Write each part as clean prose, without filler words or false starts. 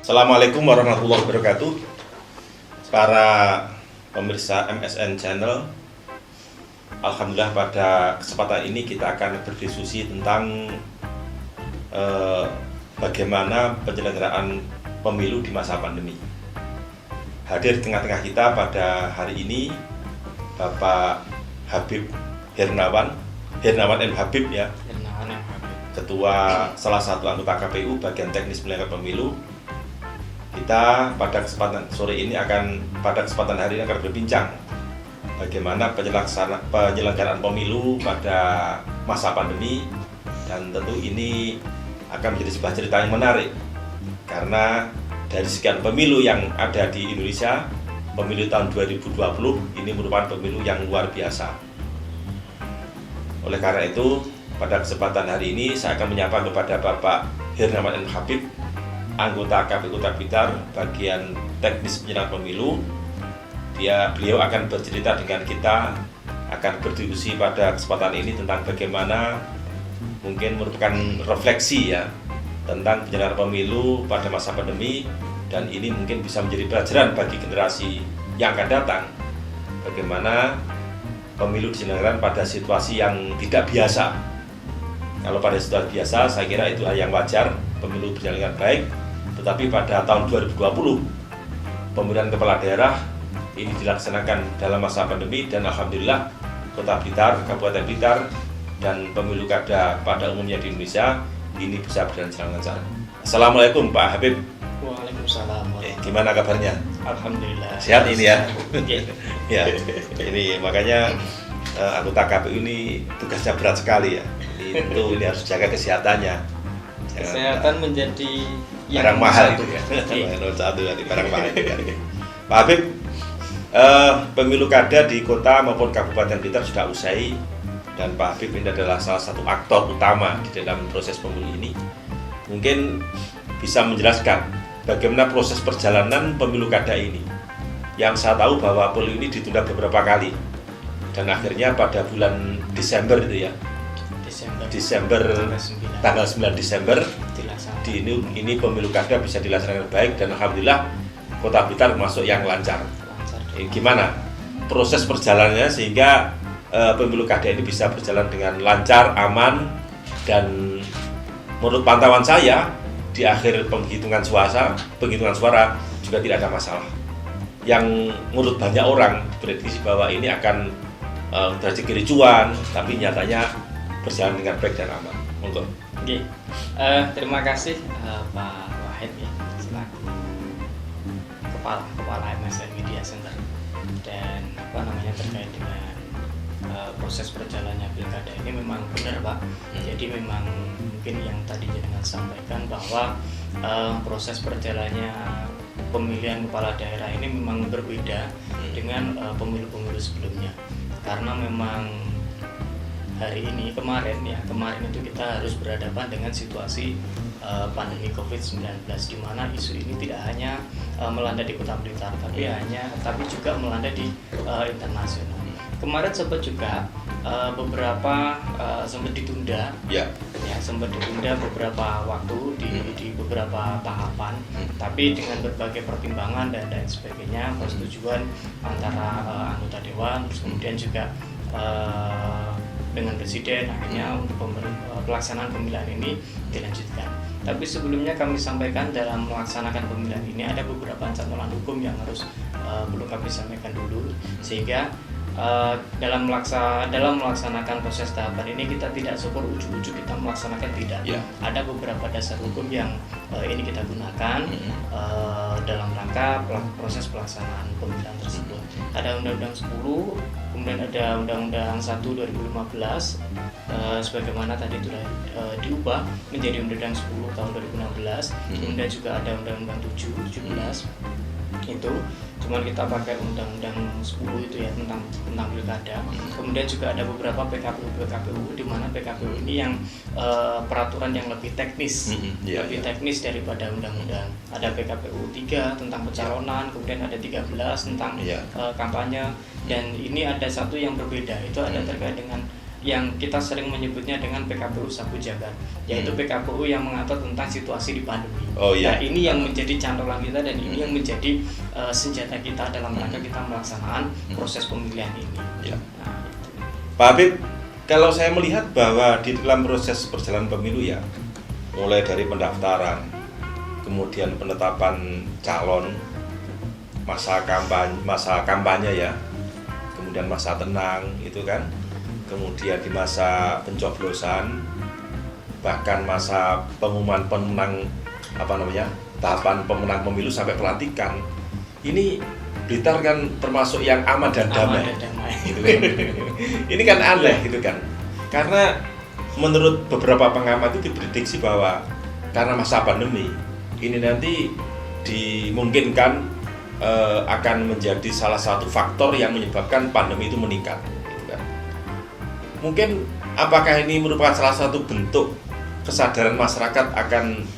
Assalamualaikum warahmatullahi wabarakatuh. Para pemirsa MSN Channel, alhamdulillah pada kesempatan ini kita akan berdiskusi tentang bagaimana penyelenggaraan pemilu di masa pandemi. Hadir di tengah-tengah kita pada hari ini Bapak Habib Hernawan M. Habib ya, Ketua salah satu anggota KPU bagian teknis penyelenggara pemilu. Kita pada kesempatan hari ini akan berbincang bagaimana penyelenggaraan pemilu pada masa pandemi, dan tentu ini akan menjadi sebuah cerita yang menarik karena dari sekian pemilu yang ada di Indonesia, pemilu tahun 2020 ini merupakan pemilu yang luar biasa. Oleh karena itu, pada kesempatan hari ini saya akan menyapa kepada Bapak Hernawan M. Habib, anggota KPU Kota Blitar bagian teknis penyelenggaraan pemilu. Beliau akan bercerita dengan kita, akan berdiskusi pada kesempatan ini tentang bagaimana mungkin merupakan refleksi ya tentang penyelenggaraan pemilu pada masa pandemi, dan ini mungkin bisa menjadi pelajaran bagi generasi yang akan datang bagaimana pemilu diselenggarakan pada situasi yang tidak biasa. Kalau pada situasi biasa saya kira itu hal yang wajar, pemilu berjalan dengan baik. Tetapi pada tahun 2020 pemilihan kepala daerah ini dilaksanakan dalam masa pandemi, dan alhamdulillah Kota Blitar, Kabupaten Blitar, dan pemilu kada pada umumnya di Indonesia ini bisa berjalan dengan lancar. Assalamualaikum Pak Habib. Waalaikumsalam. Gimana kabarnya? Alhamdulillah. Sehat ini ya? Ya, ini makanya anggota KPU ini tugasnya berat sekali ya. Itu ini harus jaga kesehatannya. Kesehatan menjadi barang mahal itu ya. Barang mahal itu kan. Pak Habib, pemilu kada di kota maupun Kabupaten Blitar sudah usai, dan Pak Habib ini adalah salah satu aktor utama di dalam proses pemilu ini. Mungkin bisa menjelaskan bagaimana proses perjalanan pemilu kada ini. Yang saya tahu bahwa pemilu ini ditunda beberapa kali, dan akhirnya pada bulan Desember itu ya, Desember tanggal 9 Desember ini pemilu kada bisa dilaksanakan baik, dan alhamdulillah Kota Blitar masuk yang lancar. Gimana proses perjalanannya sehingga pemilu kada ini bisa berjalan dengan lancar, aman, dan menurut pantauan saya di akhir penghitungan suara juga tidak ada masalah. Yang menurut banyak orang prediksi bahwa ini akan terjadi kericuan, tapi nyatanya berjalan dengan baik dan aman. Monggo. Oke. Terima kasih Pak Wahid ya, selaku kepala MSN Media Center, dan terkait dengan proses perjalanannya pilkada ini memang benar Pak. Jadi memang mungkin yang tadi jenengan sampaikan bahwa proses perjalanannya pemilihan kepala daerah ini memang berbeda dengan pemilu-pemilu sebelumnya, karena memang hari ini kemarin itu kita harus berhadapan dengan situasi pandemi COVID-19, di mana isu ini tidak hanya melanda di Kota Blitar tapi juga melanda di internasional. Kemarin sempat juga beberapa sempat ditunda beberapa waktu di beberapa tahapan, tapi dengan berbagai pertimbangan dan sebagainya, persetujuan antara anggota dewan, terus kemudian juga dengan presiden, akhirnya untuk pelaksanaan pemilihan ini dilanjutkan. Tapi sebelumnya kami sampaikan, dalam melaksanakan pemilihan ini ada beberapa catatan hukum yang harus perlu kami sampaikan dulu, sehingga dalam melaksanakan proses tahapan ini kita tidak super ujuk-ujuk kita melaksanakan, tidak. Ada beberapa dasar hukum yang ini kita gunakan dalam rangka proses pelaksanaan pemilihan tersebut. Ada Undang-Undang 10, kemudian ada Undang-Undang 1 2015, sebagaimana tadi sudah diubah menjadi Undang-Undang 10 tahun 2016, kemudian juga ada Undang-Undang 7 17 itu, cuman kita pakai Undang-Undang 10 itu ya tentang pilkada. Kemudian juga ada beberapa PKPU di mana PKPU ini yang peraturan yang lebih teknis, teknis daripada undang-undang. Ada PKPU 3 tentang pencalonan, kemudian ada 13 tentang kampanye, dan ini ada satu yang berbeda, itu ada terkait dengan yang kita sering menyebutnya dengan PKPU Sapu Jagat, yaitu PKPU yang mengatur tentang situasi di pandemi. Oh iya. Nah, ini yang menjadi cantolan kita dan ini yang menjadi senjata kita dalam rangka kita melaksanakan proses pemilihan ini. Ya. Nah, itu. Pak Habib, kalau saya melihat bahwa di dalam proses perjalanan pemilu ya, mulai dari pendaftaran, kemudian penetapan calon, masa kampanye ya, kemudian masa tenang itu kan, kemudian di masa pencoblosan, bahkan masa pengumuman pemenang tahapan pemenang pemilu sampai pelantikan. Ini Blitar kan termasuk yang aman dan damai. Gitu kan. Ini kan aneh gitu kan. Karena menurut beberapa pengamat itu diprediksi bahwa karena masa pandemi ini nanti dimungkinkan akan menjadi salah satu faktor yang menyebabkan pandemi itu meningkat. Gitu kan. Mungkin apakah ini merupakan salah satu bentuk kesadaran masyarakat akan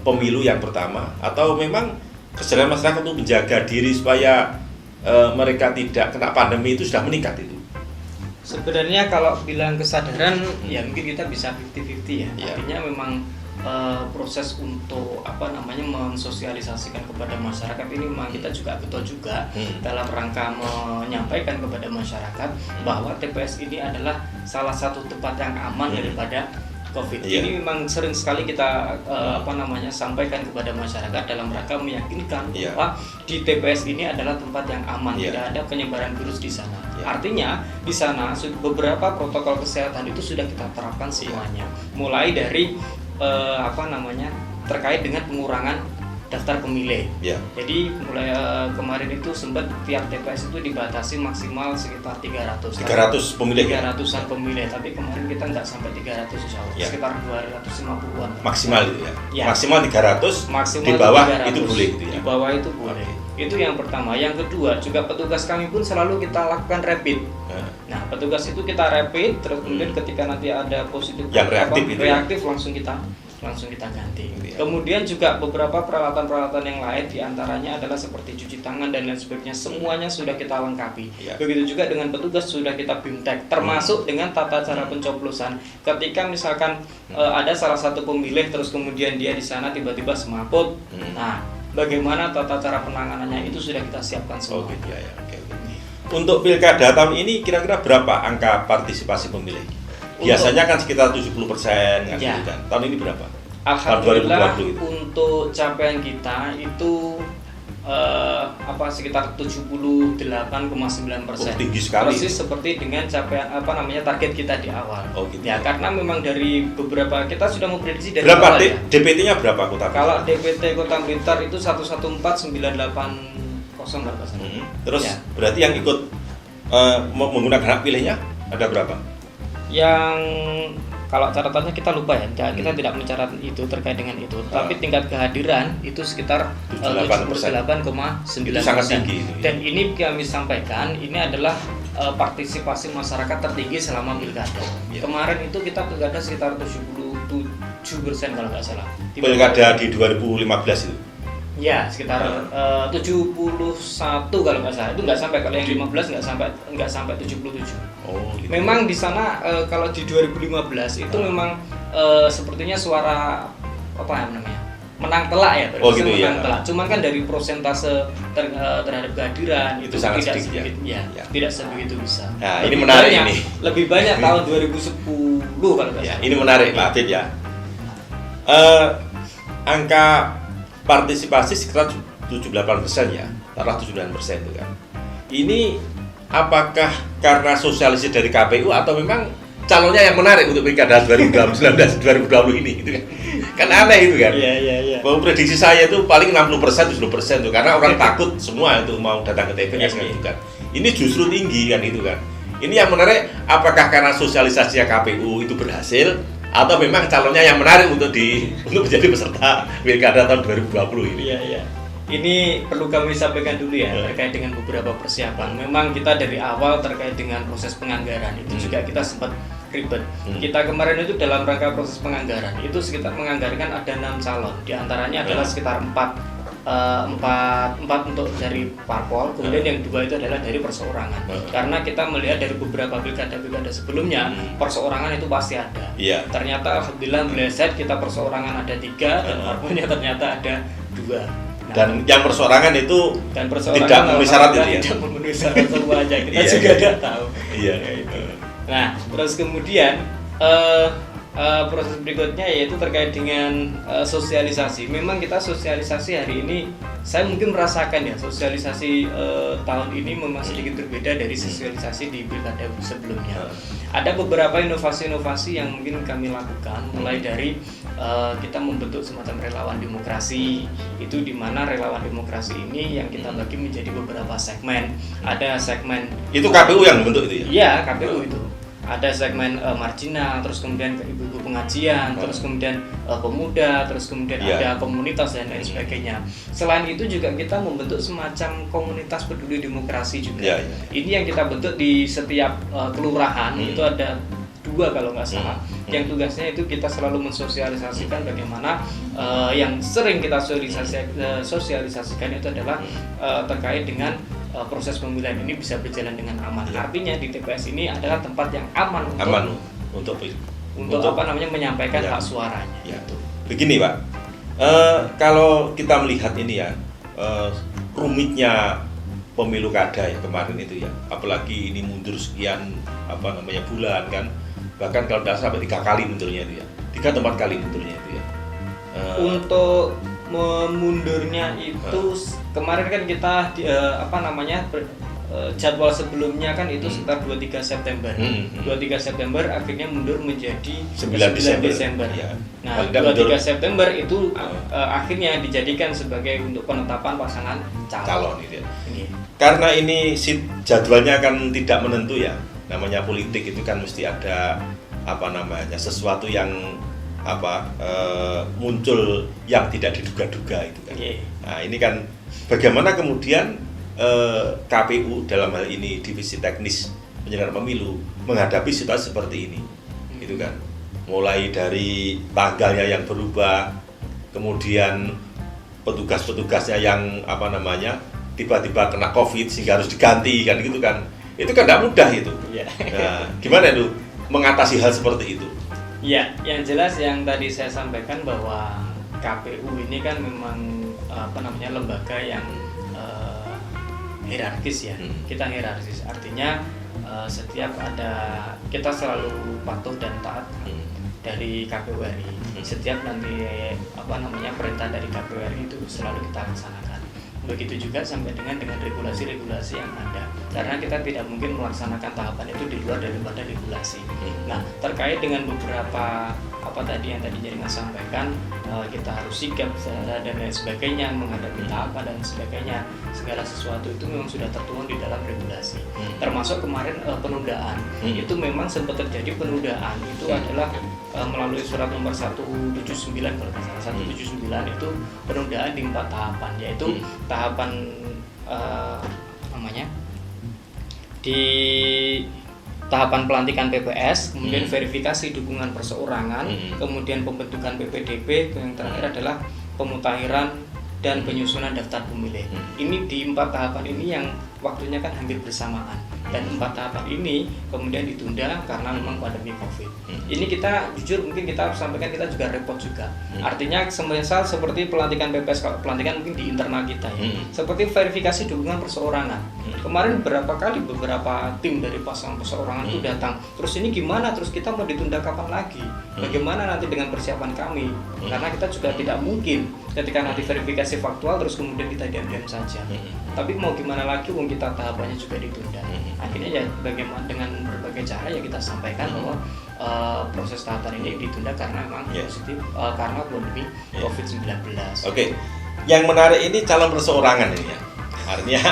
pemilu yang pertama, atau memang kesadaran masyarakat untuk menjaga diri supaya mereka tidak kena pandemi itu sudah meningkat itu? Sebenarnya kalau bilang kesadaran ya mungkin kita bisa 50-50 ya. Ya. Artinya memang proses untuk mensosialisasikan kepada masyarakat ini memang kita juga betul juga dalam rangka menyampaikan kepada masyarakat bahwa TPS ini adalah salah satu tempat yang aman daripada COVID. Iya. Ini memang sering sekali kita sampaikan kepada masyarakat dalam rangka meyakinkan bahwa di TPS ini adalah tempat yang aman, tidak ada penyebaran virus di sana. Artinya di sana beberapa protokol kesehatan itu sudah kita terapkan semuanya. Mulai dari terkait dengan pengurangan daftar pemilih. Jadi mulai kemarin itu sempat tiap TPS itu dibatasi maksimal sekitar 300 pemilih. 300-an pemilih, tapi kemarin kita nggak sampai 300 insya Allah, sekitar 250-an. Maksimal itu ya? Maksimal 300, maksimal di bawah 300, itu boleh gitu ya? Di bawah itu boleh. Itu yang pertama. Yang kedua, juga petugas kami pun selalu kita lakukan rapid. Nah, petugas itu kita rapid, terus kemudian ketika nanti ada positif yang reaktif langsung kita ganti. Kemudian juga beberapa peralatan-peralatan yang lain diantaranya adalah seperti cuci tangan dan lain sebagainya, semuanya sudah kita lengkapi. Begitu juga dengan petugas sudah kita bimtek, termasuk dengan tata cara pencoblosan. Ketika misalkan ada salah satu pemilih terus kemudian dia di sana tiba-tiba semaput, nah bagaimana tata cara penanganannya itu sudah kita siapkan semua. Untuk pilkada tahun ini kira-kira berapa angka partisipasi pemilih? Biasanya kan sekitar 70% kan, gitu kan. Tahun ini berapa? Alhamdulillah untuk capaian kita itu sekitar 78,9%. Tinggi sekali. Persis seperti dengan capaian target kita di awal. Karena memang dari beberapa kita sudah memprediksi dari berapa awal ya. DPT-nya berapa Kota Blitar? Kalau DPT Kota Blitar itu 114980. Terus berarti yang ikut menggunakan hak pilihnya ada berapa? Yang kalau catatannya kita lupa ya, kita tidak mencatat itu terkait dengan itu. Tapi tingkat kehadiran itu sekitar 78,9%. Itu sangat tinggi. Dan ini kami sampaikan, ini adalah partisipasi masyarakat tertinggi selama pilkada. Kemarin itu kita pilkada sekitar 77% kalau nggak salah. Pilkada di 2015 itu? Ya, sekitar 71 kalau nggak salah. Itu nggak sampai, kalau yang 15 nggak sampai 77. Gitu. Memang di sana kalau di 2015 itu memang sepertinya suara menang telak ya, menang telak. Cuman kan dari persentase terhadap kehadiran itu sangat tidak sedikit tidak sebegitu besar. Nah, ini menarik ini. Lebih banyak tahun 2010 kalau nggak salah. Ini menarik Pak Habib ya. Angka partisipasi sekitar 78% ya, taruh 79% itu kan. Ini apakah karena sosialisasi dari KPU atau memang calonnya yang menarik untuk pilkada 2019-2020 ini gitu kan? Kan aneh itu kan. Iya. Bahwa prediksi saya itu paling 60%, 70% tuh, karena orang takut semua itu mau datang ke TPS kan gitu kan. Ini justru tinggi kan itu kan. Ini yang menarik, apakah karena sosialisasi KPU itu berhasil atau memang calonnya yang menarik untuk menjadi peserta pilkada tahun 2020 ini? Iya. Ini perlu kami sampaikan dulu ya terkait dengan beberapa persiapan. Memang kita dari awal terkait dengan proses penganggaran itu juga kita sempat ribet. Kita kemarin itu dalam rangka proses penganggaran itu sekitar menganggarkan ada 6 calon. Di antaranya adalah sekitar 4 empat untuk dari parpol, kemudian yang 2 itu adalah dari perseorangan. Karena kita melihat dari beberapa pilkada sebelumnya, perseorangan itu pasti ada. Iya. Ternyata alhamdulillah meleset, kita perseorangan ada 3 dan parpolnya ternyata ada 2. Nah, Dan yang perseorangan itu dan tidak memenuhi syarat itu ya? Tidak memenuhi syarat semuanya, kita Iya, juga iya. tidak tahu. Iya. Nah, terus kemudian proses berikutnya yaitu terkait dengan sosialisasi. Memang kita sosialisasi hari ini, saya mungkin merasakan ya sosialisasi tahun ini memang sedikit berbeda dari sosialisasi di pilkada sebelumnya. Ada beberapa inovasi-inovasi yang mungkin kami lakukan, mulai dari kita membentuk semacam relawan demokrasi, itu di mana relawan demokrasi ini yang kita bagi menjadi beberapa segmen. Ada segmen Itu KPU yang membentuk itu ya? Iya, KPU itu. Ada segmen marginal, terus kemudian ke ibu-ibu pengajian, terus kemudian pemuda, terus kemudian ada komunitas dan lain sebagainya. Selain itu juga kita membentuk semacam komunitas peduli demokrasi juga. Ini yang kita bentuk di setiap kelurahan, itu ada 2 kalau nggak salah. Yang tugasnya itu kita selalu mensosialisasikan bagaimana yang sering kita sosialisasikan itu adalah terkait dengan proses pemilihan ini bisa berjalan dengan aman. Artinya di TPS ini adalah tempat yang aman untuk menyampaikan hak suaranya. Ya. Begini Pak, kalau kita melihat ini ya, rumitnya pemilu kada yang kemarin itu ya, apalagi ini mundur sekian bulan kan, bahkan kalau tidak sampai 3 kali mundurnya itu ya, 3 atau 4 kali mundurnya itu ya. Untuk mundurnya itu kemarin kan kita jadwal sebelumnya kan itu sekitar 23 September. 23 September akhirnya mundur menjadi 9 Desember. Ya. Nah, 23 September itu akhirnya dijadikan sebagai untuk penetapan pasangan calon itu ya. Karena ini jadwalnya kan tidak menentu ya. Namanya politik itu kan mesti ada sesuatu yang muncul yang tidak diduga-duga itu kan. Nah, ini kan bagaimana kemudian KPU dalam hal ini divisi teknis penyelenggaraan pemilu menghadapi situasi seperti ini. Gitu kan. Mulai dari tanggalnya yang berubah, kemudian petugas-petugasnya yang tiba-tiba kena Covid sehingga harus diganti kan gitu kan. Itu kan tidak mudah itu. Nah, gimana itu mengatasi hal seperti itu? Ya, yang jelas yang tadi saya sampaikan bahwa KPU ini kan memang lembaga yang hierarkis ya. Kita hierarkis, artinya setiap kita selalu patuh dan taat dari KPU RI. Setiap nanti perintah dari KPU RI itu selalu kita laksanakan. Begitu juga sampai dengan regulasi-regulasi yang ada, karena kita tidak mungkin melaksanakan tahapan itu di luar daripada regulasi. Nah, terkait dengan beberapa tadi yang tadi Jaringan sampaikan, kita harus sigap dan lain sebagainya menghadapi tahapan dan sebagainya, segala sesuatu itu memang sudah tertuang di dalam regulasi. Termasuk kemarin penundaan, itu memang sempat terjadi penundaan, itu adalah melalui surat nomor 179 kalau tidak salah, 179 itu penundaan di 4 tahapan, yaitu tahapan di tahapan pelantikan PPS, kemudian verifikasi dukungan perseorangan, kemudian pembentukan PPDB, yang terakhir adalah pemutahiran dan penyusunan daftar pemilih. Ini di 4 tahapan ini yang waktunya kan hampir bersamaan, dan 4 tahapan ini kemudian ditunda karena memang pandemi Covid. Ini kita jujur mungkin kita harus sampaikan, kita juga repot juga. Artinya semisal seperti pelantikan PPS, kalau pelantikan mungkin di internal kita ya, seperti verifikasi dukungan perseorangan. Kemarin beberapa tim dari pasangan perseorangan itu datang. Terus ini gimana? Terus kita mau ditunda kapan lagi? Bagaimana nanti dengan persiapan kami? Karena kita juga tidak mungkin ketika nanti verifikasi faktual terus kemudian kita diam-diam saja. Tapi mau gimana lagi, wong kita tahapannya juga ditunda. Akhirnya ya bagaimana dengan berbagai cara ya kita sampaikan bahwa proses tahapan ini ditunda karena memang positif karena pandemi COVID-19. Oke. Yang menarik ini calon perseorangan ini ya. Artinya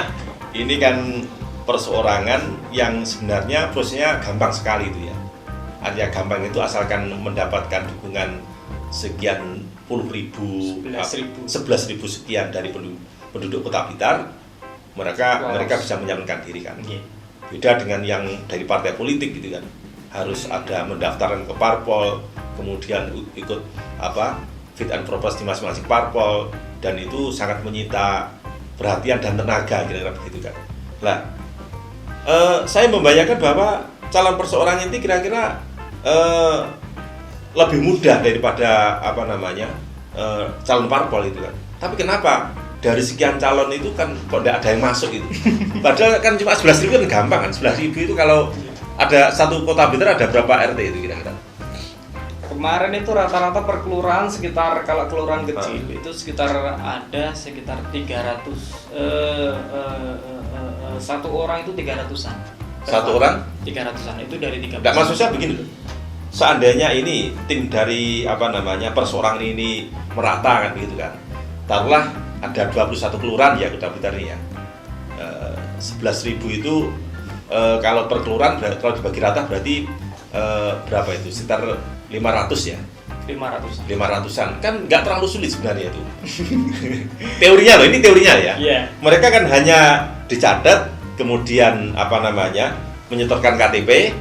ini kan perseorangan yang sebenarnya prosesnya gampang sekali itu ya. Artinya gampang itu asalkan mendapatkan dukungan sekian puluh ribu, 11.000 sekian dari penduduk Kota Blitar, mereka bisa menyalonkan diri kan. Beda dengan yang dari partai politik gitu kan, harus ada mendaftarkan ke parpol, kemudian ikut fit and proper di masing-masing parpol, dan itu sangat menyita perhatian dan tenaga kira-kira begitu kan. Nah, saya membayangkan bahwa calon perseorangan ini kira-kira lebih mudah daripada calon parpol itu kan. Tapi kenapa dari sekian calon itu kan kok tidak ada yang masuk itu? Padahal kan cuma 11.000 kan gampang kan. 11.000 itu kalau ada satu kota Blitar ada berapa RT itu kira-kira? Kemarin itu rata-rata per kelurahan sekitar, kalau kelurahan kecil itu sekitar 300 satu orang itu 300-an. Satu orang 300-an itu dari 3. Enggak, maksud saya begini loh. Seandainya ini tim dari perseorangan ini merata kan begitu kan. Taruhlah ada 21 kelurahan ya Kota Blitar ini ya. 11.000 itu kalau per kelurahan kalau dibagi rata berarti berapa itu? Sekitar 500 ya. 500-an kan nggak terlalu sulit sebenarnya itu. Teorinya loh, ini teorinya ya. Yeah. Mereka kan hanya dicatat, kemudian menyetorkan KTP,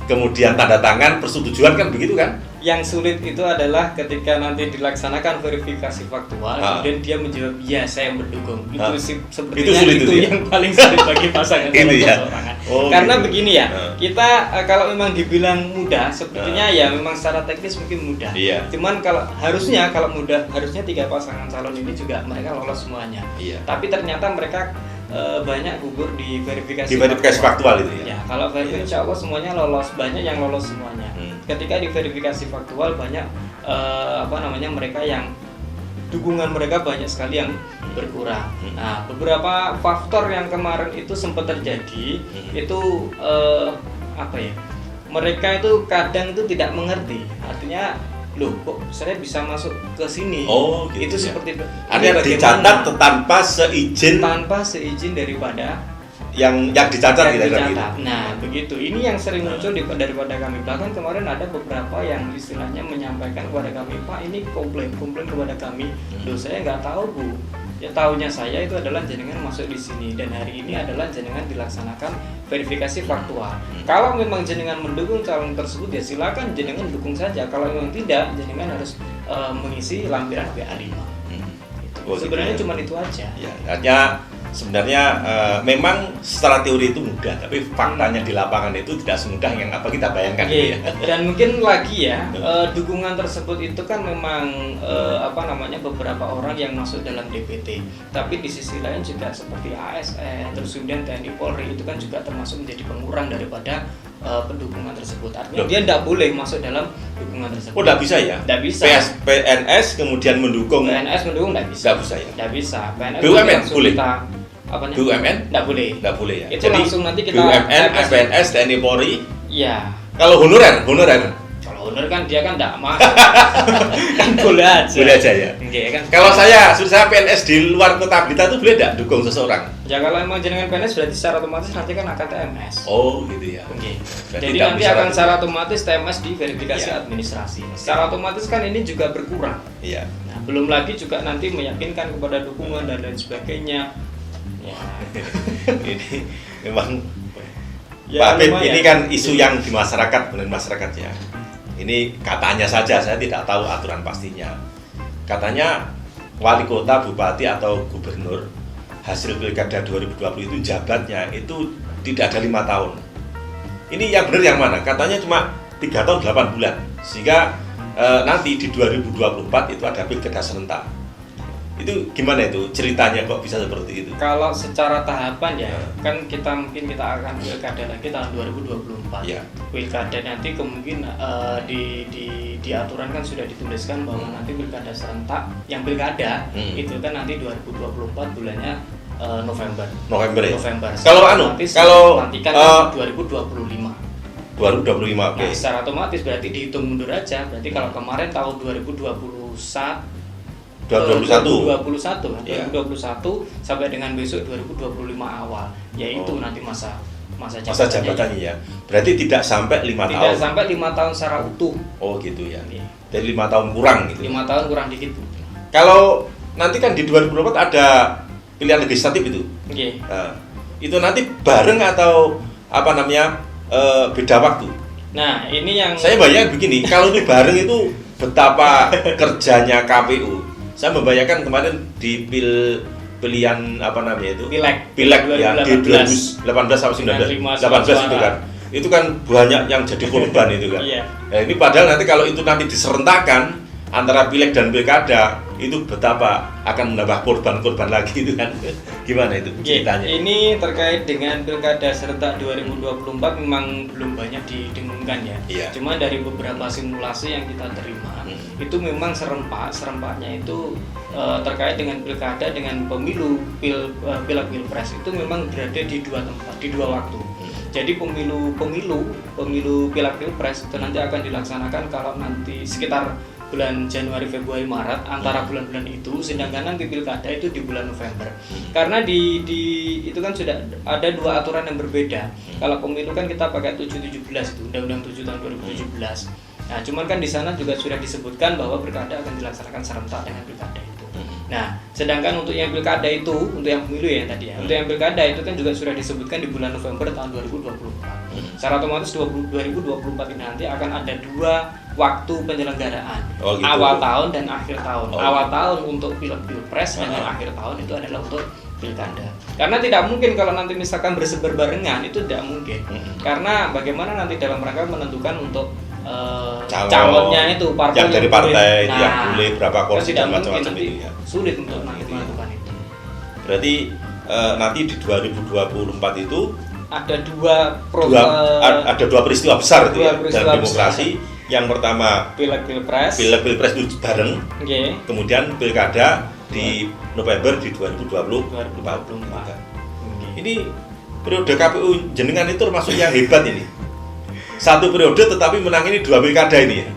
kemudian tanda tangan, persetujuan kan begitu kan? Yang sulit itu adalah ketika nanti dilaksanakan verifikasi faktual, kemudian dia menjawab ya saya mendukung. Itu sepertinya itu yang paling sulit bagi pasangan calon perseorangan. Karena gitu. Begini ya, kita kalau memang dibilang mudah, sepertinya ya memang secara teknis mungkin mudah. Iya. Cuman harusnya mudah, harusnya 3 pasangan calon ini juga mereka lolos semuanya. Iya. Tapi ternyata mereka banyak gugur di verifikasi faktual itu ya. Ya, kalau verifikasi insya Allah semuanya lolos, banyak yang lolos semuanya. Ketika di verifikasi faktual banyak mereka yang dukungan mereka banyak sekali yang berkurang. Nah, beberapa faktor yang kemarin itu sempat terjadi itu mereka itu kadang itu tidak mengerti. Artinya loh kok saya bisa masuk ke sini? Oh, gitu. Itu ya. seperti ada yang dicatat tanpa seizin daripada yang dicatat gitu. Gitu. Nah, begitu. Ini yang sering muncul daripada kami. Bahkan kemarin ada beberapa yang istilahnya menyampaikan kepada kami, Pak, ini komplain kepada kami. Loh, saya nggak tahu, Bu. Ya tahunya saya itu adalah jenengan masuk di sini dan hari ini adalah jenengan dilaksanakan verifikasi faktual. Kalau memang jenengan mendukung calon tersebut ya silakan jenengan dukung saja. Kalau memang tidak, jenengan harus mengisi lampiran BA5. Sebenarnya cuma itu aja. Ya, artinya sebenarnya memang secara teori itu mudah, tapi faktanya di lapangan itu tidak semudah yang kita bayangkan. Gitu ya. Dan mungkin lagi ya, dukungan tersebut itu kan memang beberapa orang yang masuk dalam DPT. Tapi di sisi lain juga seperti ASN, terus kemudian TNI Polri itu kan juga termasuk menjadi pengurang daripada pendukungan tersebut. Artinya dia tidak boleh masuk dalam dukungan tersebut. Oh, tidak bisa ya? Tidak bisa. PNS kemudian mendukung. PNS mendukung tidak bisa. Tidak bisa ya? Tidak bisa. PNS BUMN boleh. BUMN? Tidak boleh. Tidak boleh ya. Itu jadi, langsung nanti kita BUMN, PNS, TNI Polri. Iya. Kalau honorer. Kalau honorer kan dia kan tidak masuk. Kan boleh aja. Boleh aja ya. Kan. Kalau saya PNS di luar Kota Blitar itu boleh tidak dukung seseorang? Ya kalau emang jenengan PNS berarti secara otomatis nanti kan akan TMS. Oh gitu ya. Jadi nanti akan secara otomatis TMS di verifikasi administrasi. Secara otomatis kan ini juga berkurang. Iya. Nah, belum lagi juga nanti meyakinkan kepada dukungan dan lain sebagainya. Ya. Ini memang ya, Pak Habib, ini kan isu yang di masyarakat, benar masyarakat ya. Ini katanya saja, saya tidak tahu aturan pastinya. Katanya wali kota, bupati atau gubernur hasil pilkada 2020 itu jabatnya itu tidak ada 5 tahun. Ini yang benar yang mana? Katanya cuma 3 tahun 8 bulan. Sehingga nanti di 2024 itu ada pilkada serentak. Itu gimana itu ceritanya kok bisa seperti itu? Kalau secara tahapan ya, kan kita akan pilkada lagi tahun 2024. Ya. Pilkada nanti kemungkinan di aturan kan sudah dituliskan bahwa nanti pilkada serentak yang pilkada itu kan nanti 2024 bulannya November ya. Kalau nantikan 2025. 2025 oke. Nah, secara otomatis berarti dihitung mundur aja. Berarti kalau kemarin tahun 2021 ya. 2021 sampai dengan besok 2025 awal, yaitu nanti masa jabatannya ya. Berarti tidak sampai 5 tahun. Tidak sampai 5 tahun secara utuh. Oh gitu ya. Jadi 5 tahun kurang gitu. 5 tahun kurang dikit. Kalau nanti kan di 2024 ada pilihan legislatif itu. Nah, itu nanti bareng atau beda waktu? Nah, ini yang saya bayangkan begini, kalau itu bareng itu betapa kerjanya KPU. Saya membayangkan kemarin di pilihan apa namanya itu? Pileg ya di 2018 sampai 19 18 itu kan. Itu kan banyak yang jadi korban itu kan. Iya. Nah, ini padahal nanti kalau itu nanti diserentakkan antara pileg dan pilkada itu betapa akan menambah korban-korban lagi itu kan. Gimana itu ceritanya? Ini terkait dengan pilkada serentak 2024 memang belum banyak didengungkan ya. Iya. Cuma dari beberapa simulasi yang kita terima itu memang serempaknya itu terkait dengan pilkada dengan pemilu pilpres itu memang berada di dua tempat, di dua waktu. Jadi pemilu pileg pilpres itu nanti akan dilaksanakan kalau nanti sekitar bulan Januari, Februari, Maret antara bulan-bulan itu, sedangkan nanti pilkada itu di bulan November. Karena di itu kan sudah ada dua aturan yang berbeda. Kalau pemilu kan kita pakai 717 itu Undang-Undang 7 tahun 2017. Nah, cuman kan di sana juga sudah disebutkan bahwa pilkada akan dilaksanakan serentak dengan pilkada itu. Nah, sedangkan untuk yang pilkada itu, untuk yang pemilu ya tadi ya, untuk yang pilkada itu kan juga sudah disebutkan di bulan November tahun 2024. Secara otomatis 2024 ini nanti akan ada dua waktu penyelenggaraan, gitu. Awal tahun dan akhir tahun. Awal Gitu. tahun untuk pilpres dan akhir tahun itu adalah untuk pilkada. Karena tidak mungkin kalau nanti misalkan berbarengan itu tidak mungkin. Karena bagaimana nanti dalam rangka menentukan untuk calonnya itu yang dari partai boleh. yang boleh berapa kursi dan tidak macam-macam mungkin, itu ya. Sulit untuk nanti melakukan itu. Berarti nanti di 2024 itu Ada dua ada dua peristiwa besar itu dua ya peristiwa dalam demokrasi. besar. Yang pertama Pilpres itu bareng, okay. kemudian pilkada di November di 2024. 2024. Okay. Ini periode KPU jenengan itu termasuk yang hebat ini. Satu periode tetapi menangani dua pilkada ini ya.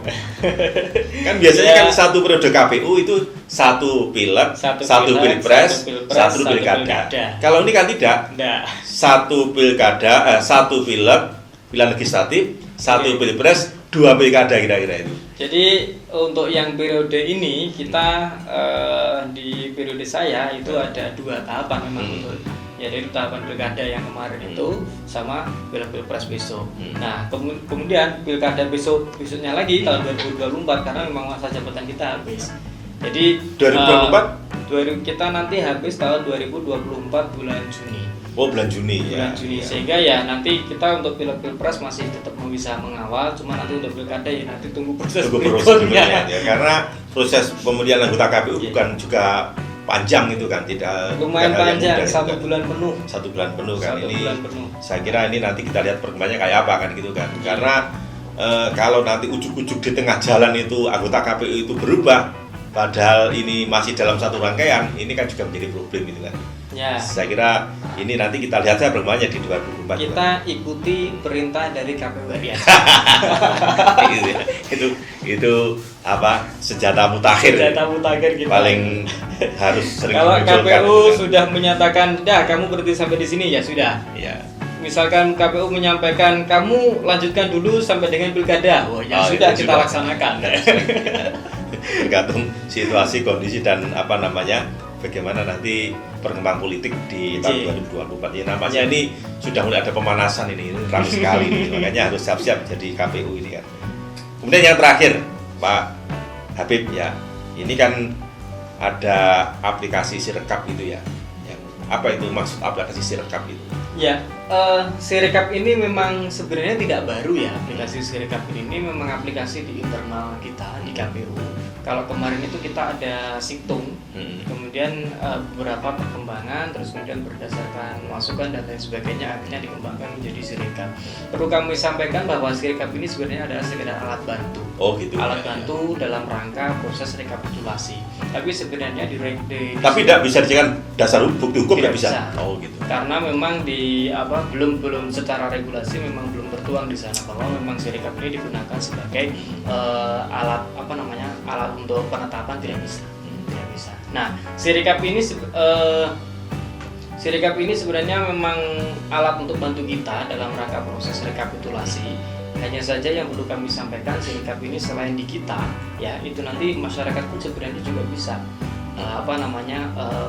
Kan biasanya kan satu periode KPU itu satu pileg, satu pilpres, satu pilkada. Kalau ini kan tidak. Satu pilkada, satu pileg, pilihan legislatif, satu pilpres, dua pilkada kira-kira itu. Jadi untuk yang periode ini kita di periode saya itu ada dua tahapan memang untuk yaitu tahapan pilkada yang kemarin itu sama pilpres besok. Nah kemudian pilkada besoknya lagi tahun 2024 karena memang masa jabatan kita habis. Jadi 2024 kita nanti habis tahun 2024 bulan Juni. Oh bulan Juni bulan Juni. Sehingga ya nanti kita untuk pilpres masih tetap bisa mengawal, cuma nanti untuk pilkada ya nanti tunggu proses berikutnya. Ya, karena proses pemilihan anggota KPU bukan juga panjang itu kan, tidak lumayan panjang, satu bulan penuh kan. Bulan penuh. Saya kira ini nanti kita lihat perkembangannya kayak apa kan gitu kan. Karena kalau nanti ujuk-ujuk di tengah jalan itu anggota KPU itu berubah padahal ini masih dalam satu rangkaian, ini kan juga menjadi problem itu kan. Ya. Saya kira ini nanti kita lihat saja perkembangannya di 2024. Kita ikuti perintah dari KPU RI. itu apa senjata mutakhir kita. Paling harus sering kalau KPU kan. Sudah menyatakan dah kamu berhenti sampai di sini ya sudah. Ya. Misalkan KPU menyampaikan kamu lanjutkan dulu sampai dengan pilkada, sudah kita laksanakan. Tergantung situasi, kondisi dan apa namanya bagaimana nanti perkembangan politik di tahun 2024 ya, namanya ini sudah mulai ada pemanasan ini ramai sekali ini. Makanya harus siap-siap jadi KPU ini kan. Kemudian yang terakhir Pak Habib ya, ini kan ada aplikasi Sirekap itu ya. Apa itu maksud aplikasi Sirekap itu? Ya, Sirekap ini memang sebenarnya tidak baru ya. Aplikasi Sirekap ini memang aplikasi di internal kita di KPU. Kalau kemarin itu kita ada situng, kemudian beberapa perkembangan, terus kemudian berdasarkan masukan dan lain sebagainya akhirnya dikembangkan menjadi Sirekap. Perlu kami sampaikan bahwa Sirekap ini sebenarnya adalah sekedar alat bantu. Oh gitu. Alat bantu dalam rangka proses rekapitulasi. Tapi sebenarnya tapi tidak bisa dijadikan dasar bukti hukum, tidak bisa. Oh gitu. Karena memang belum secara regulasi memang belum tertuang di sana bahwa memang Sirekap ini digunakan sebagai alat untuk penetapan tidak bisa. Nah, Sirekap ini sebenarnya memang alat untuk bantu kita dalam rangka proses rekapitulasi. Hanya saja yang perlu kami sampaikan, Sirekap ini selain di kita, ya itu nanti masyarakat pun sebenarnya juga bisa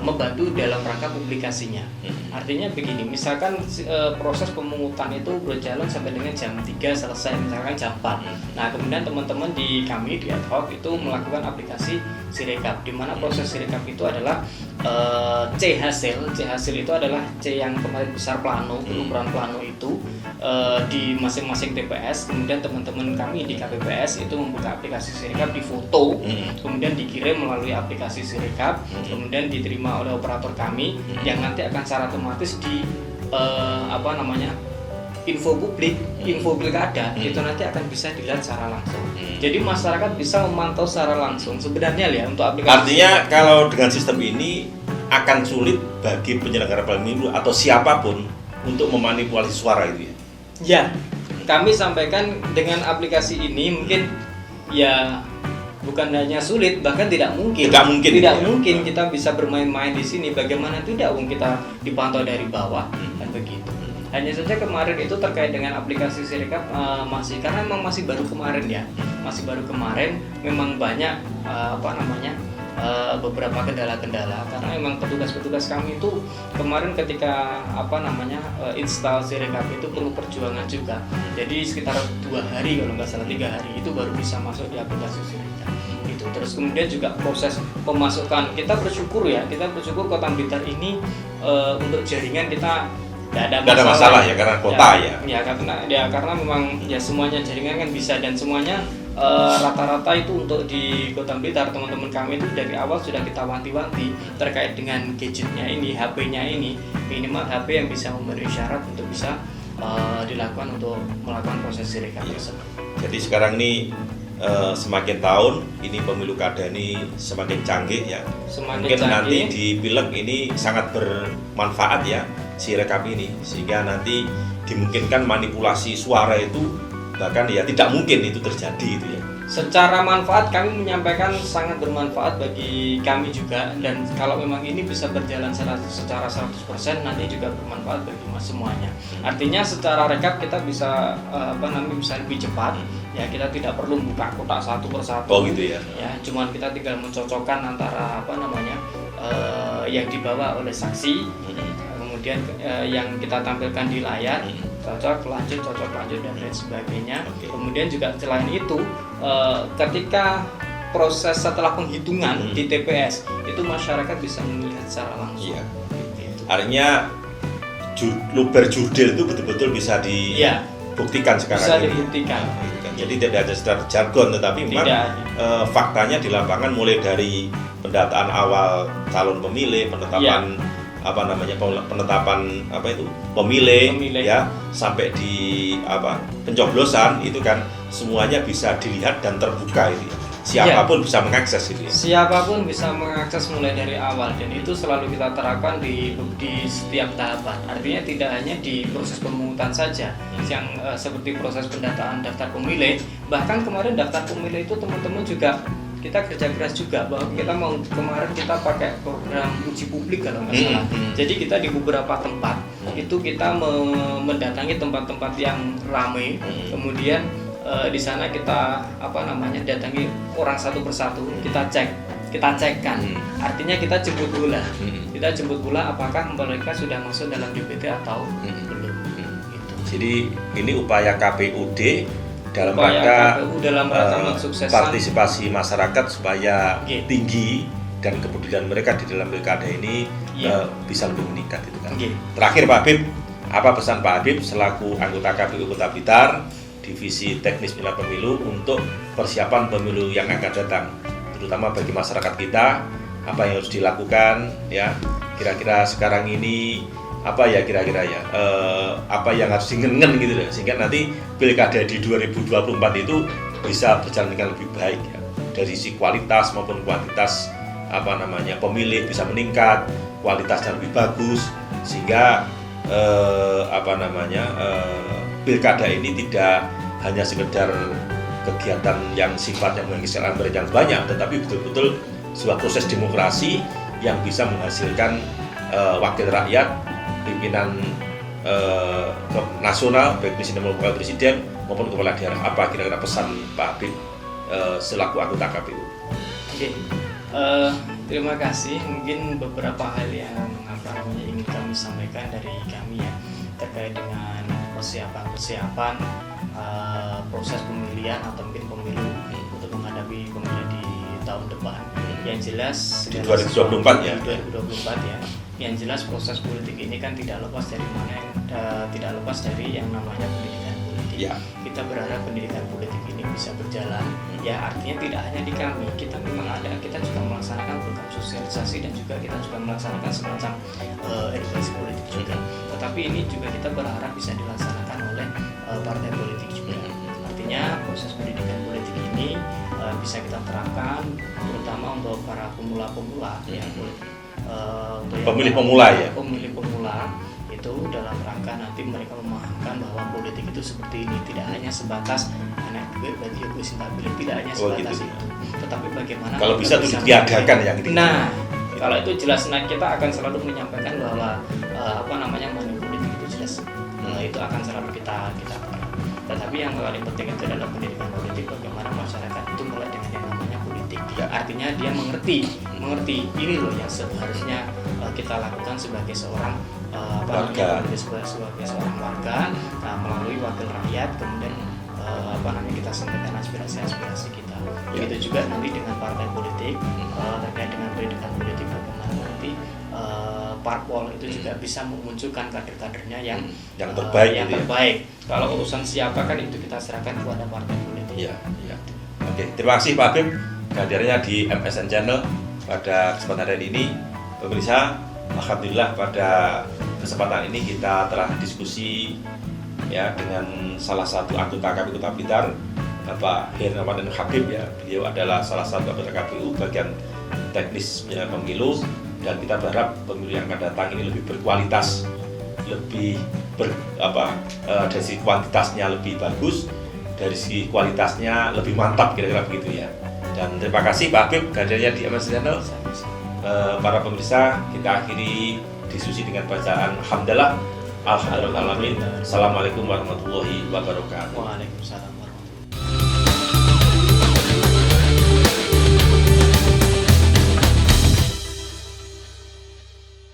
membantu dalam rangka publikasinya. Artinya begini, misalkan proses pemungutan itu berjalan sampai dengan jam 3 selesai, misalkan jam 4. Nah, kemudian teman-teman di kami di ad hoc itu melakukan aplikasi Sirekap, di mana proses Sirekap itu adalah C hasil itu adalah C yang kemarin besar plano, berukuran plano itu di masing-masing TPS. Kemudian teman-teman kami di KPPS itu membuka aplikasi Sirekap, difoto, kemudian dikirim melalui aplikasi Sirekap, kemudian diterima oleh operator kami yang nanti akan secara otomatis di info publik, info pilkada itu nanti akan bisa dilihat secara langsung. Jadi masyarakat bisa memantau secara langsung sebenarnya ya untuk aplikasi. Artinya kalau dengan sistem ini akan sulit bagi penyelenggara pemilu atau siapapun untuk memanipulasi suara itu ya. Ya, kami sampaikan dengan aplikasi ini mungkin ya bukan hanya sulit, bahkan tidak mungkin kita bisa bermain-main di sini. Bagaimana tidak kita dipantau dari bawah dan begitu. Hanya saja kemarin itu terkait dengan aplikasi Sirekap karena memang masih baru kemarin ya, memang banyak beberapa kendala-kendala karena memang petugas-petugas kami itu kemarin ketika install Sirekap itu perlu perjuangan juga. Jadi sekitar 2 hari kalau nggak salah 3 hari itu baru bisa masuk di aplikasi Sirekap. Itu terus kemudian juga proses pemasukan kita bersyukur Kota Blitar ini untuk jaringan kita tidak ada masalah ya karena kota karena memang ya semuanya jaringan kan bisa dan semuanya rata-rata itu untuk di Kota Blitar teman-teman kami itu dari awal sudah kita wanti-wanti terkait dengan gadgetnya ini, HP-nya ini minimal HP yang bisa memenuhi syarat untuk bisa dilakukan untuk melakukan proses Sirekap tersebut. Jadi sekarang ini semakin tahun ini pemilu kada ini semakin canggih ya. Mungkin nanti di pileg ini sangat bermanfaat ya Sirekap ini, sehingga nanti dimungkinkan manipulasi suara itu bahkan ya tidak mungkin itu terjadi itu ya. Secara manfaat kami menyampaikan sangat bermanfaat bagi kami juga, dan kalau memang ini bisa berjalan secara 100% nanti juga bermanfaat bagi semuanya. Artinya secara rekap kita bisa bisa lebih cepat ya, kita tidak perlu buka kotak satu persatu. Oh gitu ya. Ya, cuman kita tinggal mencocokkan antara yang dibawa oleh saksi, kemudian yang kita tampilkan di layar, cocok lanjut dan lain sebagainya. Kemudian juga selain itu ketika proses setelah penghitungan di TPS itu masyarakat bisa melihat secara langsung. Iya. Artinya luber jurdil itu betul-betul bisa dibuktikan sekarang bisa ini. Dibuktikan. Jadi tidak ada sekedar jargon, tetapi memang faktanya di lapangan mulai dari pendataan awal calon pemilih, penetapan pemilih ya, sampai di pencoblosan itu kan semuanya bisa dilihat dan terbuka itu. Siapapun bisa mengakses itu. Siapapun bisa mengakses mulai dari awal, dan itu selalu kita terapkan di setiap tahapan. Artinya tidak hanya di proses pemungutan saja yang seperti proses pendataan daftar pemilih, bahkan kemarin daftar pemilih itu teman-teman juga kita kerja keras juga bahwa kemarin kita pakai program uji publik kalau nggak salah. Jadi kita di beberapa tempat itu kita mendatangi tempat-tempat yang ramai, kemudian di sana kita datangi orang satu persatu, kita cekkan. Artinya kita jemput bola apakah mereka sudah masuk dalam DPT atau belum. Gitu. Jadi ini upaya KPUD dalam rangka mensukseskan partisipasi masyarakat supaya tinggi dan kepedulian mereka di dalam pilkada ini bisa lebih meningkat itu kan. Terakhir Pak Habib, apa pesan Pak Habib selaku anggota KPU Kota Blitar Divisi Teknis Penyelenggara Pemilu untuk persiapan pemilu yang akan datang, terutama bagi masyarakat kita, apa yang harus dilakukan ya, kira-kira sekarang ini apa yang harus dingen gitu loh, sehingga nanti pilkada di 2024 itu bisa berjalan dengan lebih baik ya. Dari sisi kualitas maupun kuantitas pemilih bisa meningkat, kualitasnya lebih bagus, sehingga pilkada ini tidak hanya sekedar kegiatan yang sifatnya menghasilkan yang banyak, tetapi betul-betul sebuah proses demokrasi yang bisa menghasilkan wakil rakyat, pimpinan nasional, baik presiden maupun wakil presiden maupun kepala daerah. Apa kira-kira pesan Pak Habib selaku anggota KPU? Terima kasih. Mungkin beberapa hal yang ingin kami sampaikan dari kami ya terkait dengan persiapan proses pemilihan atau mungkin pemilu untuk menghadapi pemilu di tahun depan. Yang jelas di 2024 ya. 2024 ya. Yang jelas proses politik ini kan tidak lepas dari yang namanya pendidikan politik. Ya. Kita berharap pendidikan politik ini bisa berjalan. Ya artinya tidak hanya di kami, kita juga melaksanakan program sosialisasi dan juga kita juga melaksanakan semacam edukasi politik juga. Tetapi ini juga kita berharap bisa dilaksanakan oleh partai politik juga. Artinya proses pendidikan politik ini bisa kita terapkan terutama untuk para pemula-pemula ya, untuk pemilih pemula ya. Pemilih pemula itu dalam rangka nanti mereka memahamkan bahwa politik itu seperti ini, tidak hanya sebatas anak duit bagi gue cinta pilih, tidak hanya sebatas gitu. itu, tetapi bagaimana kalau bisa itu diadakan yang itu. Nah, kalau itu jelas, kita akan selalu menyampaikan bahwa money politik itu jelas, itu akan selalu kita tetapi yang paling penting itu adalah pendidikan politik, bagaimana masyarakat itu mulai dengan yang namanya politik ya. Artinya dia mengerti ini loh yang seharusnya kita lakukan sebagai seorang warga, sebagai seorang warga, melalui wakil rakyat, kemudian kita sampaikan aspirasi kita. Begitu juga nanti dengan partai politik terkait dengan pendidikan politik, bagaimana nanti parpol itu juga bisa memunculkan kader-kadernya yang terbaik. Kalau urusan siapa kan itu kita serahkan kepada partai politik. Ya. Oke, terima kasih Pak Habib hadirnya di MSN Channel pada kesempatan hari ini. Pemirsa, alhamdulillah pada kesempatan ini kita telah diskusi ya dengan salah satu anggota KPU Kota Blitar, Bapak Heru Ramadan Habib ya. Beliau adalah salah satu anggota KPU bagian teknis pemilu, dan kita berharap pemilu yang akan datang ini lebih berkualitas, dari segi kuantitasnya lebih bagus, dari segi kualitasnya lebih mantap, kira-kira begitu ya. Dan terima kasih Pak Habib hadirnya di MS Channel. Para pemirsa, kita akhiri diskusi dengan bacaan Alhamdulillah. Alhamdulillah. Assalamualaikum warahmatullahi wabarakatuh. Waalaikumsalam.